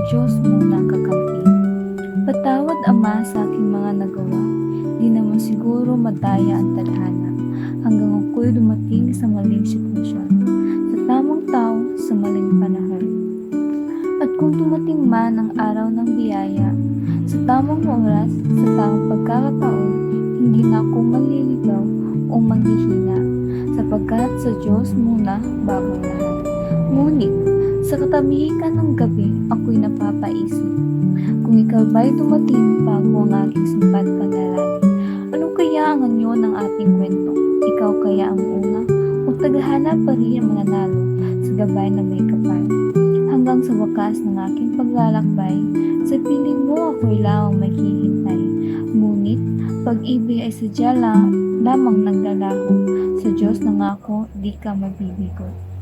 Diyos muna kakampi. Patawad, Ama, sa aking mga nagawa. Di naman siguro madaya ang tadhana hanggang ako'y dumating sa maling sitwasyon, sa tamang tao, sa maling panahon. At kung dumating man ang araw ng biyaya, sa tamang oras, sa tamang pagkakataon, hindi na ako maliligaw o maghihina, sapagkat sa Diyos muna bago ang lahat. Ngunit, sa katamihikan ng gabi, ako'y napapaisip, kung ikaw ba'y dumating bago ang aking simpat panalangin, ano kaya ang anyo ng ating kwento? Ikaw kaya ang una o tagahana pa rin ang mananalo sa gabay na may kapal? Hanggang sa wakas ng aking paglalakbay, sa piling mo ako'y lamang maghihintay. Ngunit, pag-ibig ay sadya lamang naglalaho. Sa Diyos nangako, di ka mabibigot.